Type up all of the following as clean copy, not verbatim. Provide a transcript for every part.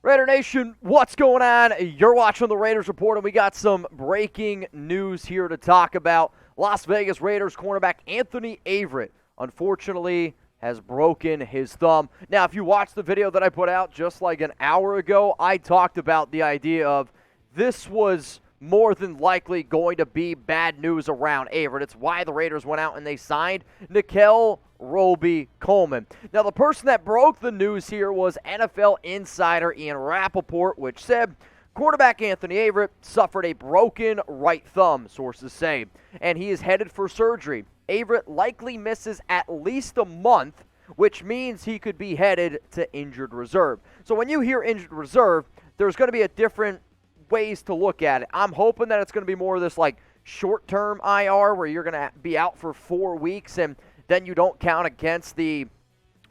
Raider Nation, what's going on? You're watching the Raiders Report, and we got some breaking news here to talk about. Las Vegas Raiders cornerback Anthony Averett, unfortunately, has broken his thumb. Now, if you watched the video that I put out just like an hour ago, I talked about the idea of this was more than likely going to be bad news around Averett. It's why the Raiders went out and they signed Nickell Robey-Coleman. Now, the person that broke the news here was NFL insider Rapoport, which said quarterback Anthony Averett suffered a broken right thumb, sources say, and he is headed for surgery. Averett likely misses at least a month, which means he could be headed to injured reserve. So when you hear injured reserve, there's going to be a different ways to look at it. I'm hoping that it's going to be more of this like short-term IR where you're going to be out for 4 weeks and then you don't count against the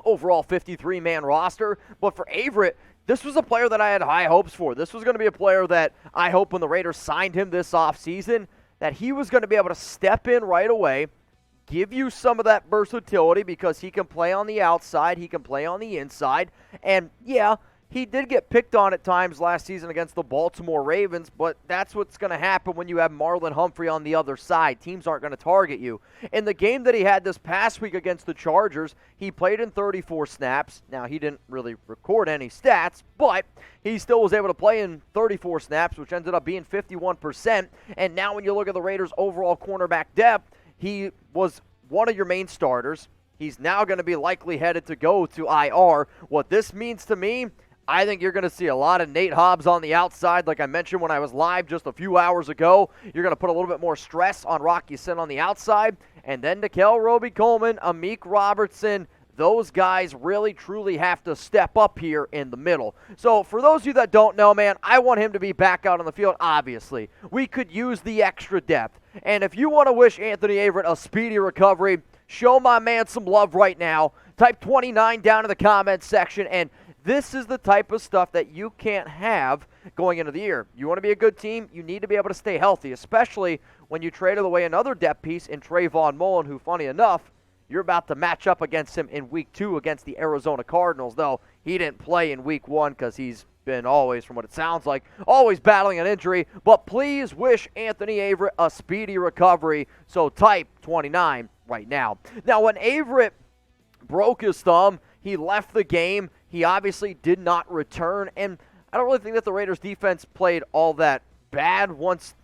overall 53-man roster. But for Averett, this was a player that I had high hopes for. This was going to be a player that I hope when the Raiders signed him this offseason that he was going to be able to step in right away, give you some of that versatility because he can play on the outside, he can play on the inside, and yeah, he did get picked on at times last season against the Baltimore Ravens, but that's what's going to happen when you have Marlon Humphrey on the other side. Teams aren't going to target you. In the game that he had this past week against the Chargers, he played in 34 snaps. Now, he didn't really record any stats, but he still was able to play in 34 snaps, which ended up being 51%. And now when you look at the Raiders' overall cornerback depth, he was one of your main starters. He's now going to be likely headed to go to IR. What this means to me, I think you're going to see a lot of Nate Hobbs on the outside. Like I mentioned when I was live just a few hours ago, you're going to put a little bit more stress on Rocky Sin on the outside. And then Nickell Robey-Coleman, Amik Robertson, those guys really, truly have to step up here in the middle. So for those of you that don't know, man, I want him to be back out on the field, obviously. We could use the extra depth. And if you want to wish Anthony Averett a speedy recovery, show my man some love right now. Type 29 down in the comments section, and this is the type of stuff that you can't have going into the year. You want to be a good team, you need to be able to stay healthy, especially when you traded away another depth piece in Tre'von Moehrig, who, funny enough, you're about to match up against him in Week 2 against the Arizona Cardinals, though he didn't play in Week 1 because he's been always, from what it sounds like, always battling an injury. But please wish Anthony Averett a speedy recovery, so type 29 right now. Now, when Averett broke his thumb, he left the game. He obviously did not return, and I don't really think that the Raiders' defense played all that bad once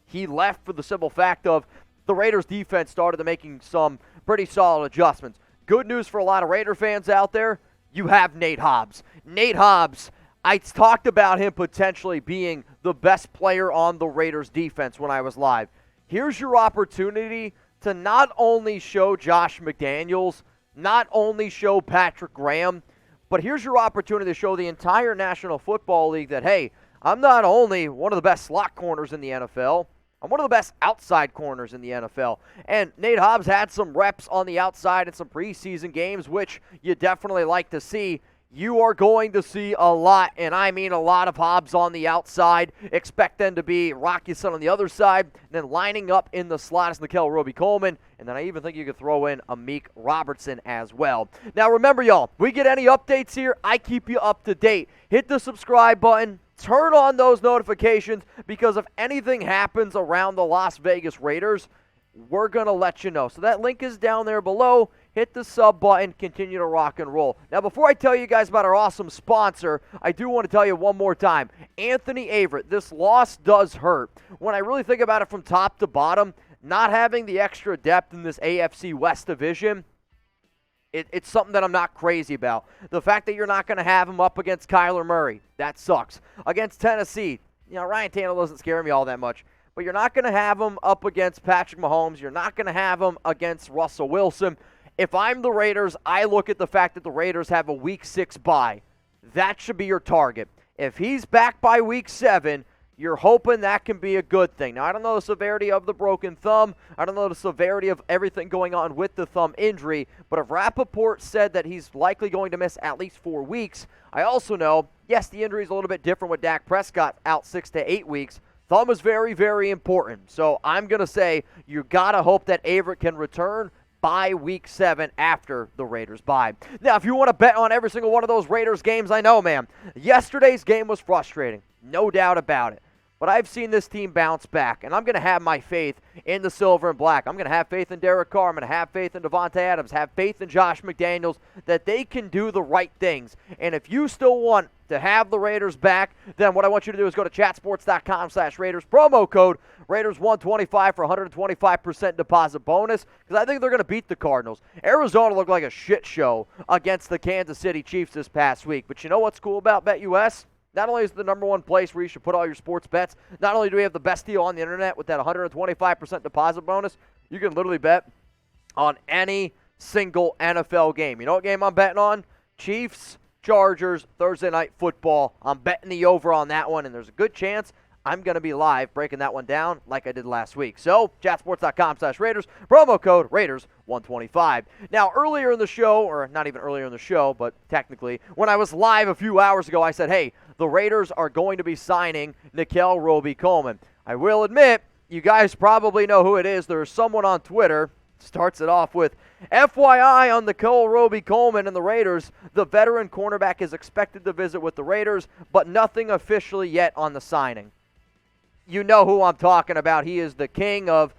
he left, for the simple fact of the Raiders' defense started making some pretty solid adjustments. Good news for a lot of Raider fans out there, you have Nate Hobbs. Nate Hobbs, I talked about him potentially being the best player on the Raiders' defense when I was live. Here's your opportunity to not only show Josh McDaniels, not only show Patrick Graham, but here's your opportunity to show the entire National Football League that, hey, I'm not only one of the best slot corners in the NFL, I'm one of the best outside corners in the NFL. And Nate Hobbs had some reps on the outside in some preseason games, which you definitely like to see. You are going to see a lot, and I mean a lot, of Hobbs on the outside. Expect them to be Rocky Sun on the other side, and then lining up in the slot is Nickell Robey-Coleman, and then I even think you could throw in Amik Robertson as well. Now remember, y'all, we get any updates here, I keep you up to date. Hit the subscribe button, turn on those notifications, because if anything happens around the Las Vegas Raiders, we're going to let you know. So that link is down there below. Hit the sub button, continue to rock and roll. Now, before I tell you guys about our awesome sponsor, I do want to tell you one more time. Anthony Averett, this loss does hurt. When I really think about it from top to bottom, not having the extra depth in this AFC West division, it's something that I'm not crazy about. The fact that you're not going to have him up against Kyler Murray, that sucks. Against Tennessee, Ryan Tannehill doesn't scare me all that much. But you're not going to have him up against Patrick Mahomes. You're not going to have him against Russell Wilson. If I'm the Raiders, I look at the fact that the Raiders have a Week 6 bye. That should be your target. If he's back by Week 7, you're hoping that can be a good thing. Now, I don't know the severity of the broken thumb. I don't know the severity of everything going on with the thumb injury. But if Rapoport said that he's likely going to miss at least 4 weeks, I also know, yes, the injury is a little bit different with Dak Prescott out 6 to 8 weeks. Thumb is very, very important. So I'm going to say you got to hope that Averett can return bye week 7 after the Raiders bye. Now, if you want to bet on every single one of those Raiders games, I know, man, yesterday's game was frustrating. No doubt about it. But I've seen this team bounce back, and I'm going to have my faith in the silver and black. I'm going to have faith in Derek Carr. I'm going to have faith in Devontae Adams, have faith in Josh McDaniels, that they can do the right things. And if you still want to have the Raiders back, then what I want you to do is go to chatsports.com/Raiders, promo code Raiders125 for 125% deposit bonus, because I think they're going to beat the Cardinals. Arizona looked like a shit show against the Kansas City Chiefs this past week. But you know what's cool about BetUS? Not only is it the number one place where you should put all your sports bets, not only do we have the best deal on the internet with that 125% deposit bonus, you can literally bet on any single NFL game. You know what game I'm betting on? Chiefs, Chargers, Thursday Night Football. I'm betting the over on that one, and there's a good chance I'm going to be live breaking that one down like I did last week. So, chatsports.com/Raiders, promo code Raiders125. Now, earlier in the show, or not even earlier in the show, but technically, when I was live a few hours ago, I said, hey, the Raiders are going to be signing Nickell Robey-Coleman. I will admit, you guys probably know who it is. There's someone on Twitter, starts it off with, FYI on Nickell Robey-Coleman and the Raiders, the veteran cornerback is expected to visit with the Raiders, but nothing officially yet on the signing. You know who I'm talking about. He is the king of,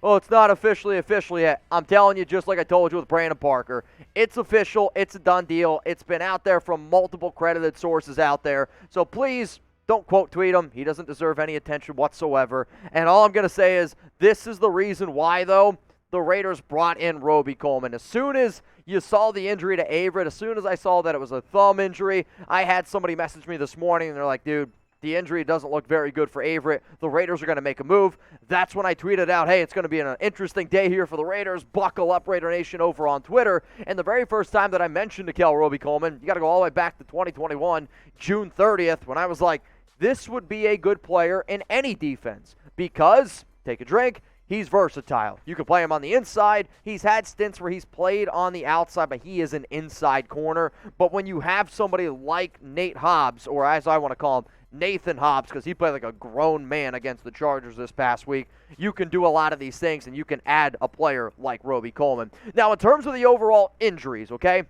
it's not officially yet. I'm telling you, just like I told you with Brandon Parker, it's official. It's a done deal. It's been out there from multiple credited sources out there. So please don't quote tweet him. He doesn't deserve any attention whatsoever. And all I'm going to say is this is the reason why, though, the Raiders brought in Robey-Coleman. As soon as you saw the injury to Averett, as soon as I saw that it was a thumb injury, I had somebody message me this morning, and they're like, dude, the injury doesn't look very good for Averett. The Raiders are going to make a move. That's when I tweeted out, hey, it's going to be an interesting day here for the Raiders. Buckle up, Raider Nation, over on Twitter. And the very first time that I mentioned Nickell Robey-Coleman, you got to go all the way back to 2021, June 30th, when I was like, this would be a good player in any defense because, take a drink, he's versatile. You can play him on the inside. He's had stints where he's played on the outside, but he is an inside corner. But when you have somebody like Nate Hobbs, or as I want to call him, Nathan Hobbs, because he played like a grown man against the Chargers this past week, you can do a lot of these things, and you can add a player like Robey-Coleman. Now, in terms of the overall injuries, okay,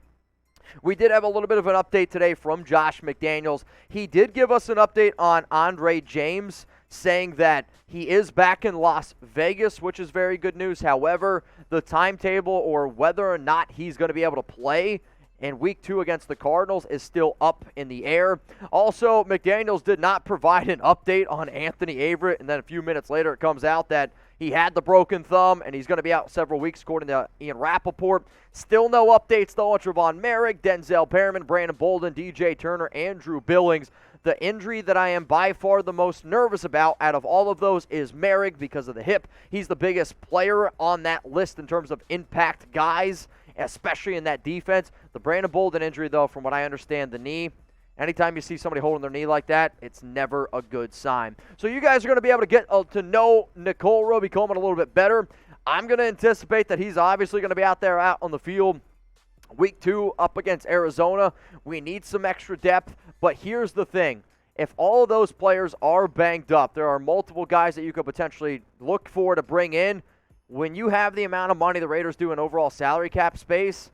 we did have a little bit of an update today from Josh McDaniels. He did give us an update on Andre James, saying that he is back in Las Vegas, which is very good news. However, the timetable or whether or not he's going to be able to play in Week 2 against the Cardinals is still up in the air. Also, McDaniels did not provide an update on Anthony Averett, and then a few minutes later it comes out that he had the broken thumb, and he's going to be out several weeks, according to Ian Rapoport. Still no updates, though, on Tre'von Moehrig, Denzel, Perryman, Brandon Bolden, DJ Turner, Andrew Billings. The injury that I am by far the most nervous about out of all of those is Moehrig because of the hip. He's the biggest player on that list in terms of impact guys, especially in that defense. The Brandon Bolden injury, though, from what I understand, the knee, anytime you see somebody holding their knee like that, it's never a good sign. So you guys are going to be able to get to know Nickell Robey-Coleman a little bit better. I'm going to anticipate that he's obviously going to be out there out on the field Week 2 up against Arizona. We need some extra depth, but here's the thing. If all of those players are banged up, there are multiple guys that you could potentially look for to bring in. When you have the amount of money the Raiders do in overall salary cap space,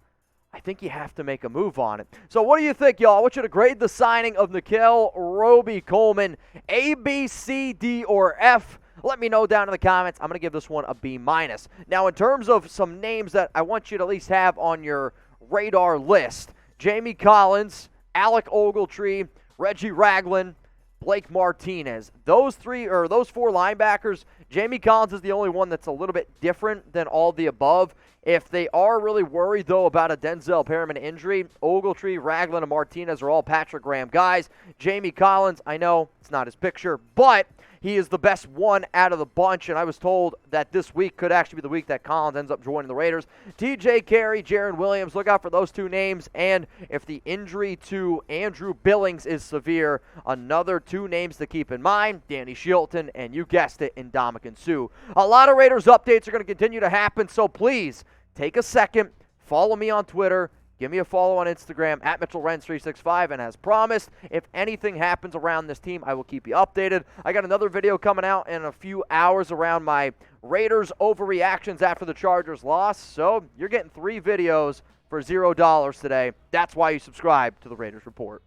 I think you have to make a move on it. So what do you think, y'all? I want you to grade the signing of Nickell Robey-Coleman, A, B, C, D, or F. Let me know down in the comments. I'm going to give this one a B-. Now, in terms of some names that I want you to at least have on your radar list, Jamie Collins, Alec Ogletree, Reggie Ragland, Blake Martinez. Those four linebackers, Jamie Collins is the only one that's a little bit different than all the above. If they are really worried, though, about a Denzel Perryman injury, Ogletree, Ragland, and Martinez are all Patrick Graham guys. Jamie Collins, I know it's not his picture, but he is the best one out of the bunch, and I was told that this week could actually be the week that Collins ends up joining the Raiders. TJ Carey, Jaron Williams, look out for those two names, and if the injury to Andrew Billings is severe, another two names to keep in mind, Danny Shilton, and you guessed it, Ndamukong Suh. A lot of Raiders updates are going to continue to happen, so please take a second, follow me on Twitter, give me a follow on Instagram at Mitchell Renz 365, and as promised, if anything happens around this team, I will keep you updated. I got another video coming out in a few hours around my Raiders overreactions after the Chargers loss, so you're getting 3 videos for $0 today. That's why you subscribe to the Raiders Report.